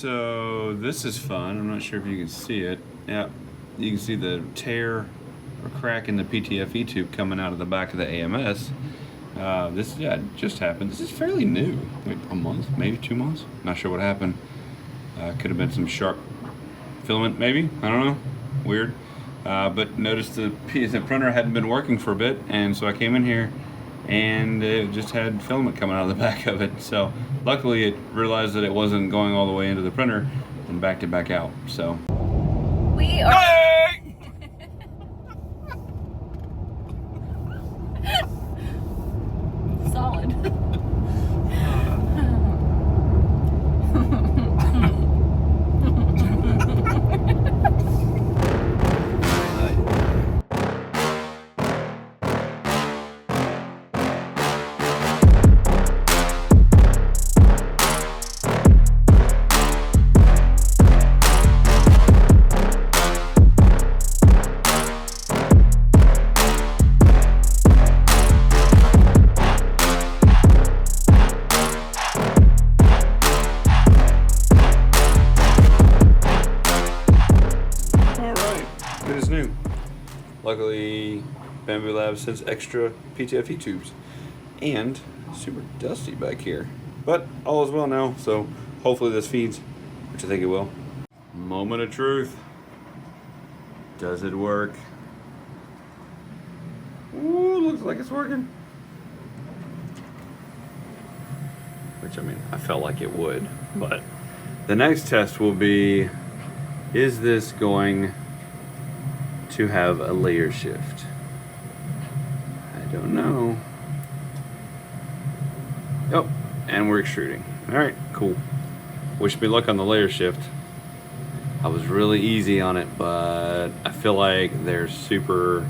So this is fun. I'm not sure if you can see it. Yeah, you can see the tear or crack in the PTFE tube coming out of the back of the AMS. This just happened. This is fairly new. Wait, a month, maybe 2 months. Not sure what happened. Could have been some sharp filament, maybe. I don't know. Weird. But noticed the printer hadn't been working for a bit, and so I came in here and it just had filament coming out of the back of it. So luckily it realized that it wasn't going all the way into the printer and backed it back out. So we are solid. Luckily, Bamboo Labs sends extra PTFE tubes, and super dusty back here. But all is well now, so hopefully this feeds, which I think it will. Moment of truth. Does it work? Ooh, looks like it's working. Which, I mean, I felt like it would, but the next test will be, is this going to have a layer shift? I don't know. Oh, and we're extruding. All right, cool. Wish me luck on the layer shift. I was really easy on it, but I feel like they're super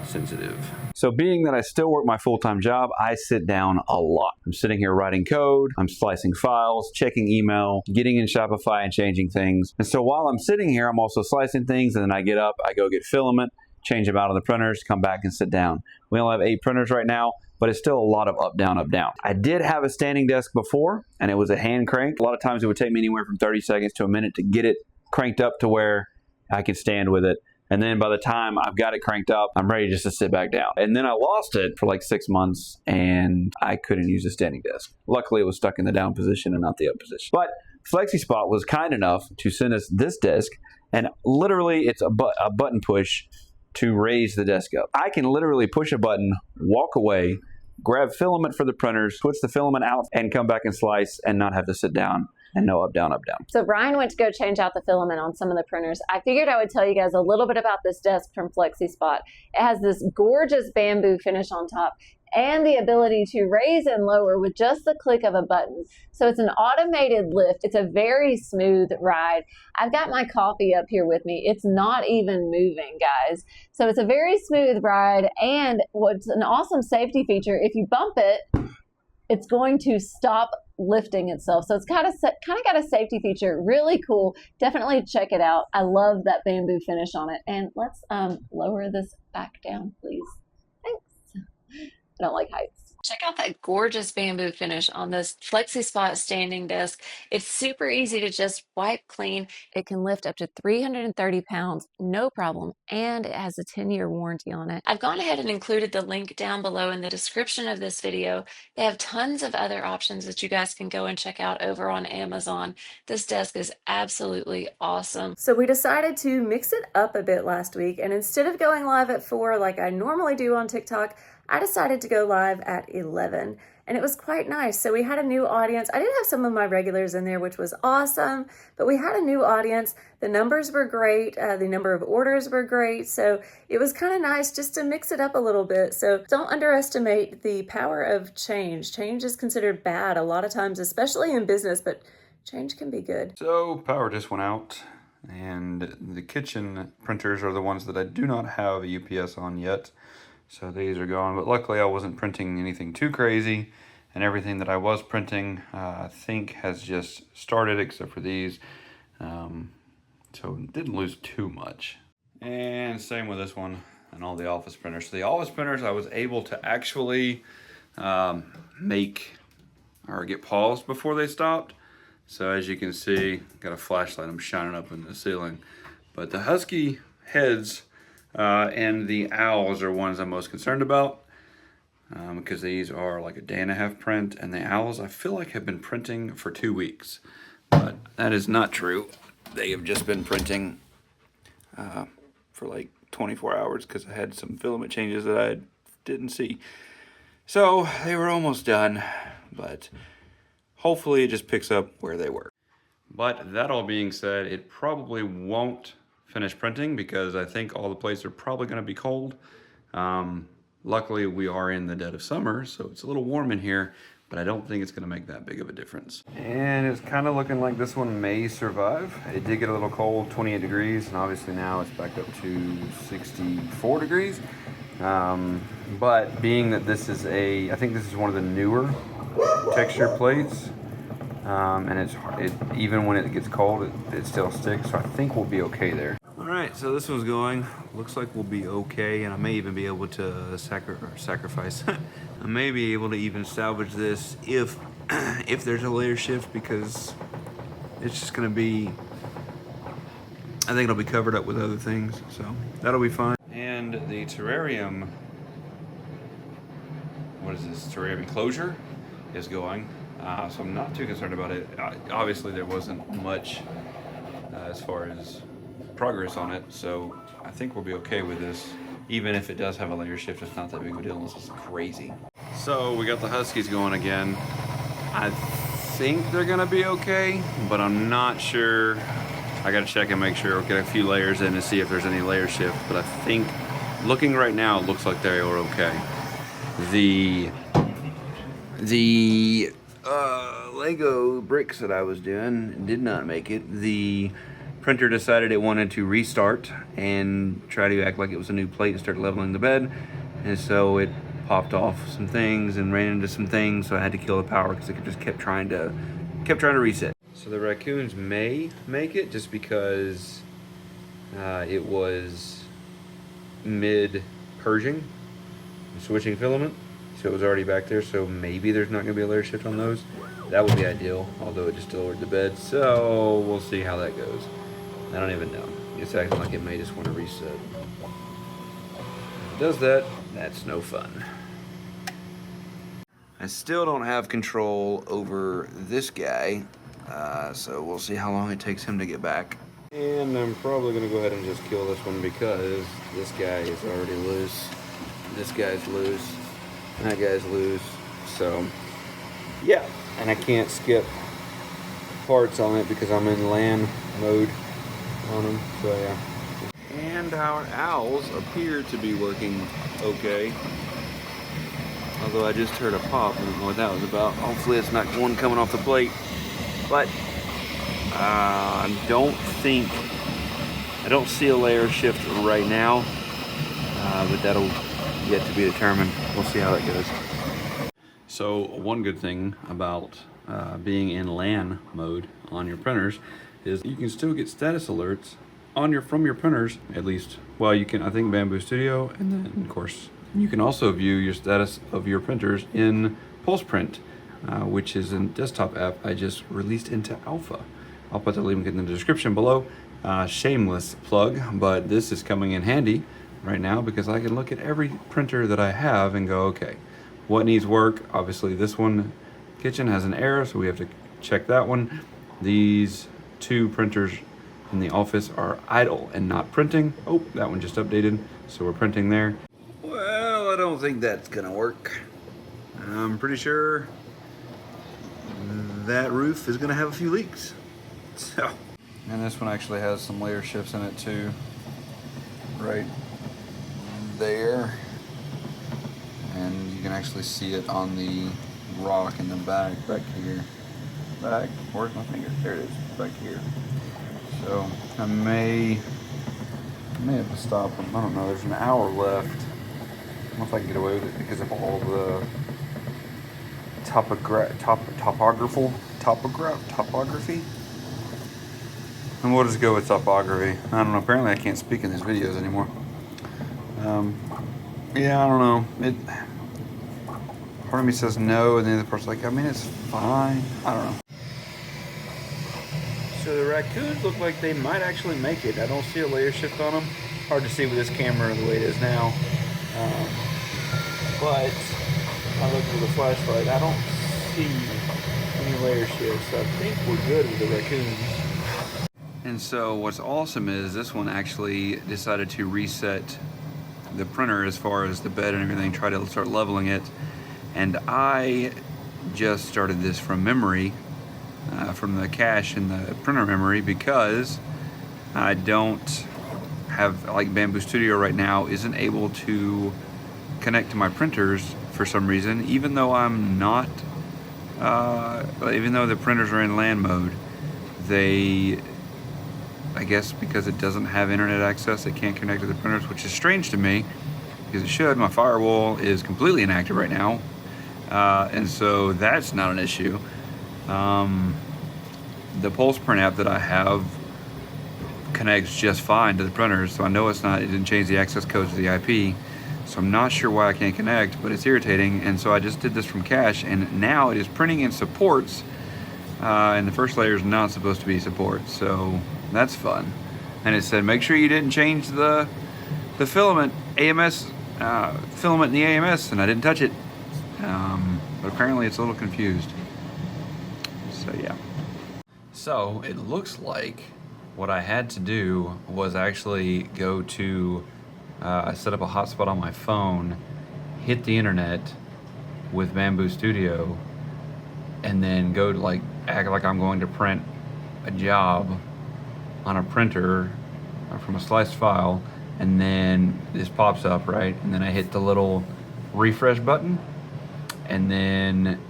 sensitive. So being that I still work my full-time job, I sit down a lot. I'm sitting here writing code, I'm slicing files, checking email, getting in Shopify and changing things. And so while I'm sitting here, I'm also slicing things, and then I get up, I go get filament, change them out on the printers, come back and sit down. We only have 8 printers right now, but it's still a lot of up, down, up, down. I did have a standing desk before, and it was a hand crank. A lot of times it would take me anywhere from 30 seconds to a minute to get it cranked up to where I could stand with it. And then by the time I've got it cranked up, I'm ready just to sit back down. And then I lost it for like 6 months, and I couldn't use a standing desk. Luckily, it was stuck in the down position and not the up position. But FlexiSpot was kind enough to send us this desk, and literally it's a button push to raise the desk up. I can literally push a button, walk away, grab filament for the printers, switch the filament out, and come back and slice and not have to sit down. And no up, down, up, down. So Brian went to go change out the filament on some of the printers. I figured I would tell you guys a little bit about this desk from FlexiSpot. It has this gorgeous bamboo finish on top and the ability to raise and lower with just the click of a button. So it's an automated lift. It's a very smooth ride. I've got my coffee up here with me. It's not even moving, guys. So it's a very smooth ride, and what's an awesome safety feature, if you bump it, it's going to stop lifting itself. So it's kind of got a safety feature. Really cool. Definitely check it out. I love that bamboo finish on it. And let's lower this back down, please. Thanks. I don't like heights. Check out that gorgeous bamboo finish on this FlexiSpot standing desk. It's super easy to just wipe clean. It can lift up to 330 pounds, no problem, and it has a 10-year warranty on it. I've gone ahead and included the link down below in the description of this video. They have tons of other options that you guys can go and check out over on Amazon. This desk is absolutely awesome. So we decided to mix it up a bit last week, and instead of going live at 4 like I normally do on TikTok, I decided to go live at 11, and it was quite nice. So we had a new audience. I did have some of my regulars in there, which was awesome, but we had a new audience. The numbers were great. The number of orders were great. So it was kind of nice just to mix it up a little bit. So don't underestimate the power of change. Change is considered bad a lot of times, especially in business, but change can be good. So power just went out, and the kitchen printers are the ones that I do not have a UPS on yet. So these are gone, but luckily I wasn't printing anything too crazy, and everything that I was printing I think has just started except for these, so didn't lose too much. And same with this one and all the office printers. So the office printers I was able to actually make or get paused before they stopped. So as you can see, got a flashlight, I'm shining up in the ceiling. But the Husky heads and the owls are ones I'm most concerned about because these are like a 1.5 day print, and the owls I feel like have been printing for 2 weeks. But that is not true. They have just been printing for like 24 hours because I had some filament changes that I didn't see. So they were almost done, but hopefully it just picks up where they were. But that all being said, it probably won't finish printing because I think all the plates are probably going to be cold. Luckily, we are in the dead of summer, so it's a little warm in here, but I don't think it's going to make that big of a difference. And it's kind of looking like this one may survive. It did get a little cold, 28 degrees, and obviously now it's back up to 64 degrees. But being that this is I think this is one of the newer texture plates, and even when it gets cold, it still sticks, so I think we'll be okay there. All right, so this one's going. Looks like we'll be okay, and I may even be able to sacrifice. I may be able to even salvage this if there's a layer shift, because it's just gonna be, I think it'll be covered up with other things, so that'll be fine. And the terrarium, what is this, terrarium enclosure is going, so I'm not too concerned about it. Obviously there wasn't much as far as progress on it, so I think we'll be okay with this. Even if it does have a layer shift, it's not that big of a deal unless it's crazy. So we got the Huskies going again. I think they're gonna be okay, but I'm not sure. I gotta check and make sure, get a few layers in to see if there's any layer shift, but I think, looking right now, it looks like they are okay. The Lego bricks that I was doing did not make it. The printer decided it wanted to restart and try to act like it was a new plate and start leveling the bed, and so it popped off some things and ran into some things, so I had to kill the power because it just kept trying to reset. So the raccoons may make it just because it was mid-purging, switching filament, so it was already back there, so maybe there's not going to be a layer shift on those. That would be ideal, although it just lowered the bed, so we'll see how that goes. I don't even know. It's acting like it may just want to reset. If it does that, that's no fun. I still don't have control over this guy, so we'll see how long it takes him to get back. And I'm probably going to go ahead and just kill this one because this guy is already loose. This guy's loose. That guy's loose. So, yeah. And I can't skip parts on it because I'm in LAN mode on them, so yeah. And our owls appear to be working okay. Although I just heard a pop, I don't know what that was about. Hopefully it's not one coming off the plate. But I don't see a layer shift right now, but that'll yet to be determined. We'll see how that goes. So one good thing about being in LAN mode on your printers is you can still get status alerts from your printers, at least. Well, you can, I think, Bamboo Studio, and then of course you can also view your status of your printers in PulsePrint, which is a desktop app I just released into alpha. I'll put the link in the description below. Shameless plug, but this is coming in handy right now because I can look at every printer that I have and go, okay, what needs work? Obviously this one, kitchen, has an error, so we have to check that one. These two printers in the office are idle and not printing. Oh, that one just updated, so we're printing there. Well, I don't think that's gonna work. I'm pretty sure that roof is gonna have a few leaks. So, and this one actually has some layer shifts in it too, right there. And you can actually see it on the rock in the back here. Where's my finger? There it is, back here. So I may have to stop them. I don't know, there's an hour left. I don't know if I can get away with it because of all the topography. And we'll just go with topography. I don't know, apparently I can't speak in these videos anymore. Yeah, I don't know. Part of me says no, and the other person's like, I mean, it's fine. I don't know. so the raccoons look like they might actually make it. I don't see a layer shift on them. Hard to see with this camera the way it is now. But I look with a flashlight, I don't see any layer shifts. So I think we're good with the raccoons. And so what's awesome is this one actually decided to reset the printer as far as the bed and everything, try to start leveling it. And I just started this from memory, from the cache in the printer memory, because I don't have, like, Bamboo Studio right now isn't able to connect to my printers for some reason, even though I'm not, even though the printers are in LAN mode. They, I guess because it doesn't have internet access, it can't connect to the printers, which is strange to me because it should. My firewall is completely inactive right now, and so that's not an issue. The Pulse print app that I have connects just fine to the printers, so I know it didn't change the access code to the IP, so I'm not sure why I can't connect, but it's irritating. And so I just did this from cache, and now it is printing in supports, and the first layer is not supposed to be support, so that's fun. And it said make sure you didn't change the filament AMS filament in the AMS, and I didn't touch it, but apparently it's a little confused. So yeah. So it looks like what I had to do was actually go to, I set up a hotspot on my phone, hit the internet with Bamboo Studio, and then go to, like, act like I'm going to print a job on a printer from a sliced file, and then this pops up, right? And then I hit the little refresh button, and then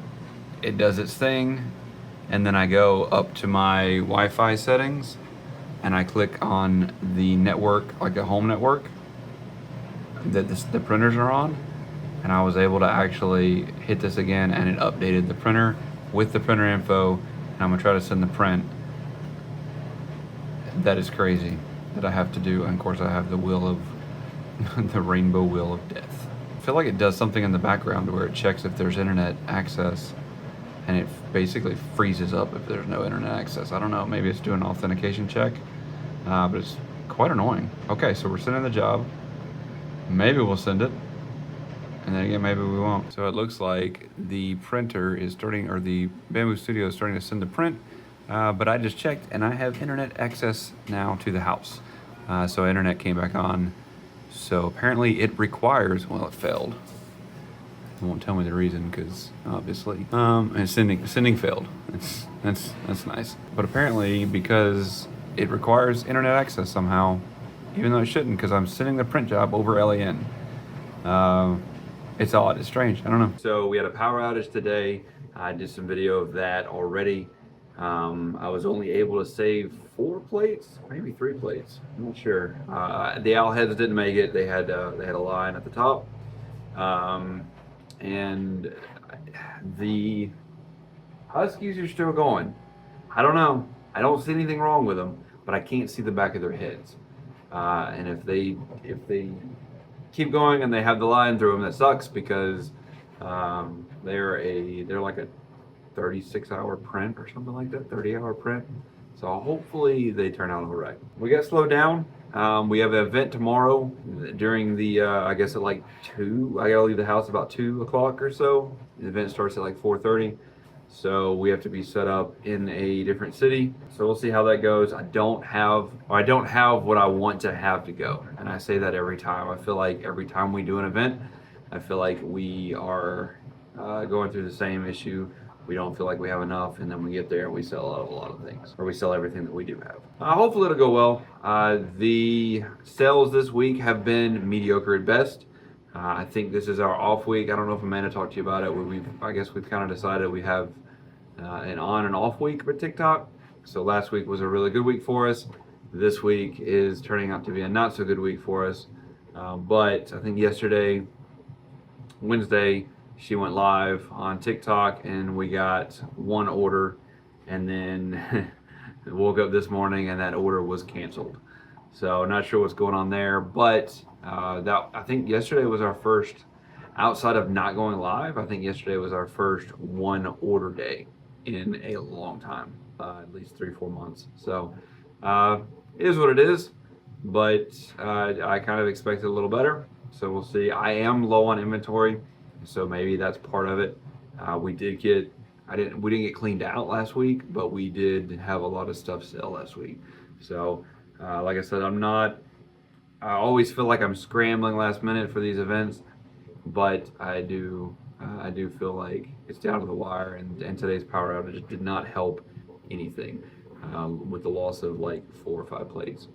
it does its thing, and then I go up to my Wi-Fi settings, and I click on the network, like the home network that the printers are on, and I was able to actually hit this again, and it updated the printer with the printer info, and I'm gonna try to send the print. That is crazy that I have to do, and of course I have the wheel of the rainbow wheel of death. I feel like it does something in the background where it checks if there's internet access, and it basically freezes up if there's no internet access. I don't know, maybe it's doing an authentication check, but it's quite annoying. Okay, so we're sending the job. Maybe we'll send it, and then again, maybe we won't. So it looks like the printer is starting, or the Bamboo Studio is starting to send the print, but I just checked, and I have internet access now to the house. So internet came back on. So apparently it requires, well, it failed. It won't tell me the reason, because obviously, and sending failed. That's nice. But apparently, because it requires internet access somehow, even though it shouldn't, because I'm sending the print job over LAN. It's odd, it's strange, I don't know. So we had a power outage today. I did some video of that already. I was only able to save 4 plates, maybe 3 plates, I'm not sure. The owl heads didn't make it. They had a line at the top. And the Huskies are still going. I don't know. I don't see anything wrong with them, but I can't see the back of their heads. And if they keep going and they have the line through them, that sucks, because they're like a 36-hour print or something like that, 30-hour print. So hopefully they turn out all right. We got slowed down. We have an event tomorrow during the, I guess at like 2, I gotta leave the house about 2 o'clock or so. The event starts at like 4:30. So we have to be set up in a different city. So we'll see how that goes. I don't have what I want to have to go. And I say that every time. I feel like every time we do an event, I feel like we are going through the same issue. We don't feel like we have enough, and then we get there and we sell out a lot of things, or we sell everything that we do have. Hopefully it'll go well. The sales this week have been mediocre at best. I think this is our off week. I don't know if Amanda talked to you about it. I guess we've kind of decided we have an on and off week for TikTok. So last week was a really good week for us. This week is turning out to be a not so good week for us. But I think yesterday, Wednesday, she went live on TikTok, and we got 1 order, and then woke up this morning and that order was canceled. So not sure what's going on there, but I think yesterday was our first, outside of not going live, I think yesterday was our first 1 order day in a long time. at least 3-4 months. So it is what it is, but I kind of expected a little better. So we'll see. I am low on inventory, so maybe that's part of it. We didn't get cleaned out last week, but we did have a lot of stuff sell last week. So like I said, I always feel like I'm scrambling last minute for these events, but I do feel like it's down to the wire, and today's power outage did not help anything with the loss of like 4 or 5 plates.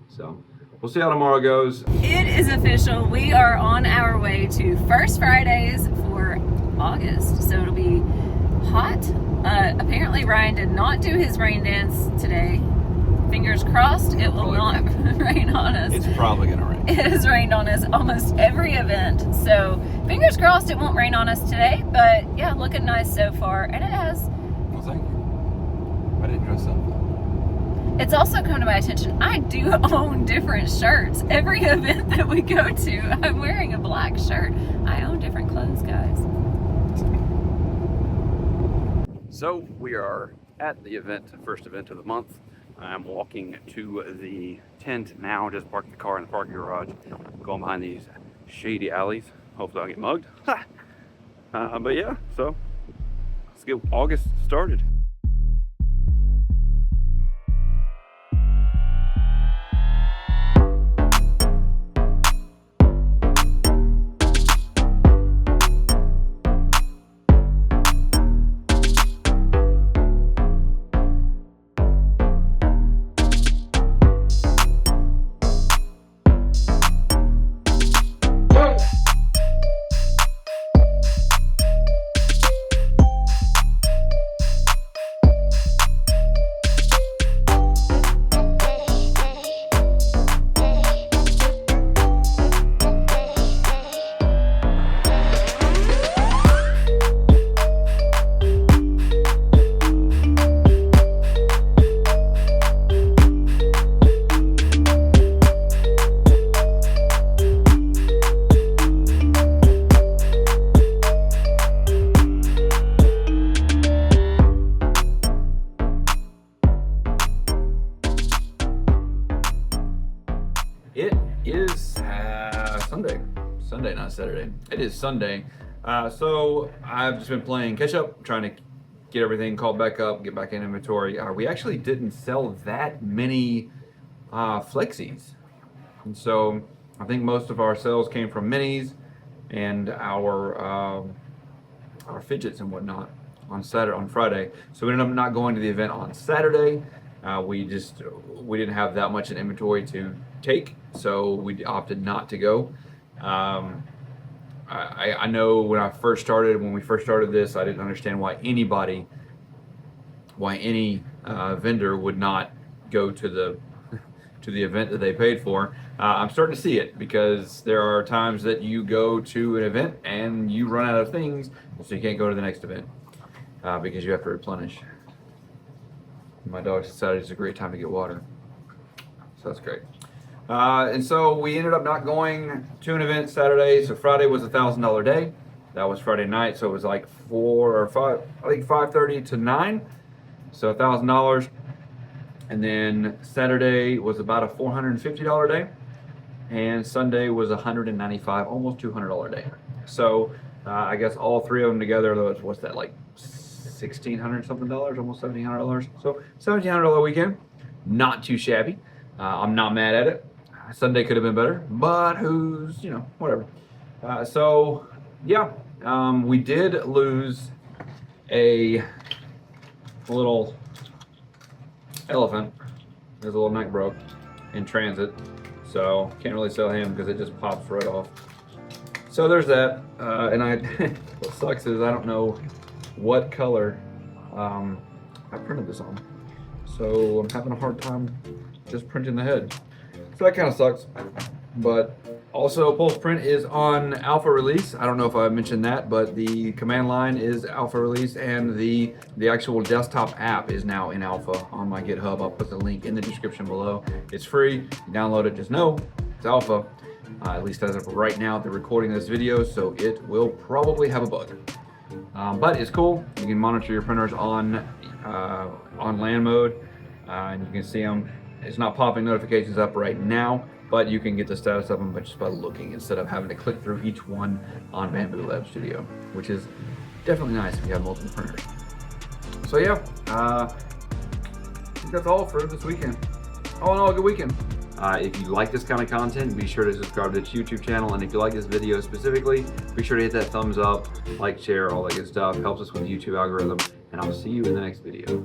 So we'll see how tomorrow goes. It is official. We are on our way to First Fridays for August, so it'll be hot. Apparently Ryan did not do his rain dance today. Fingers crossed it will not rain on us. It's probably gonna rain. It has rained on us almost every event, so fingers crossed it won't rain on us today. But yeah, looking nice so far, and it has. Well, thank you. I didn't dress up. It's also come to my attention, I do own different shirts. Every event that we go to, I'm wearing a black shirt. I own different clothes, guys. So we are at the event, first event of the month. I'm walking to the tent now, just parked the car in the parking garage, going behind these shady alleys. Hopefully I'll get mugged. But yeah, so let's get August started. It is Sunday, not Saturday. It is Sunday. So I've just been playing catch up, trying to get everything called back up, get back in inventory. We actually didn't sell that many flexies. And so I think most of our sales came from minis and our fidgets and whatnot on Friday. So we ended up not going to the event on Saturday. We didn't have that much in inventory to take, so we opted not to go. I know when we first started this, I didn't understand why any vendor would not go to the event that they paid for. I'm starting to see it, because there are times that you go to an event and you run out of things, so you can't go to the next event because you have to replenish. My dog decided it's a great time to get water, so that's great. And so we ended up not going to an event Saturday. So Friday was $1,000 day. That was Friday night, so it was like 5:30 to 9. So $1,000. And then Saturday was about a $450 day, and Sunday was $195, almost $200 day. So I guess all three of them together, what's that, like $1,600 something, almost $1,700. So $1,700 weekend, not too shabby. I'm not mad at it. Sunday could have been better, but whatever. So yeah, we did lose a little elephant. His little neck broke in transit, so can't really sell him because it just pops right off. So there's that. And what sucks is I don't know what color I printed this on, so I'm having a hard time just printing the head. So that kind of sucks. But also, Pulse Print is on alpha release. I don't know if I mentioned that, but the command line is alpha release, and the actual desktop app is now in alpha on my GitHub. I'll put the link in the description below. It's free. You download it. Just know it's alpha. At least as of right now, they're recording this video, so it will probably have a bug. But it's cool. You can monitor your printers on on LAN mode, and you can see them. It's not popping notifications up right now, but you can get the status of them just by looking instead of having to click through each one on Bamboo Lab Studio, which is definitely nice if you have multiple printers. So yeah, I think that's all for this weekend. All in all, a good weekend. If you like this kind of content, be sure to subscribe to this YouTube channel. And if you like this video specifically, be sure to hit that thumbs up, like, share, all that good stuff. Helps us with the YouTube algorithm. And I'll see you in the next video.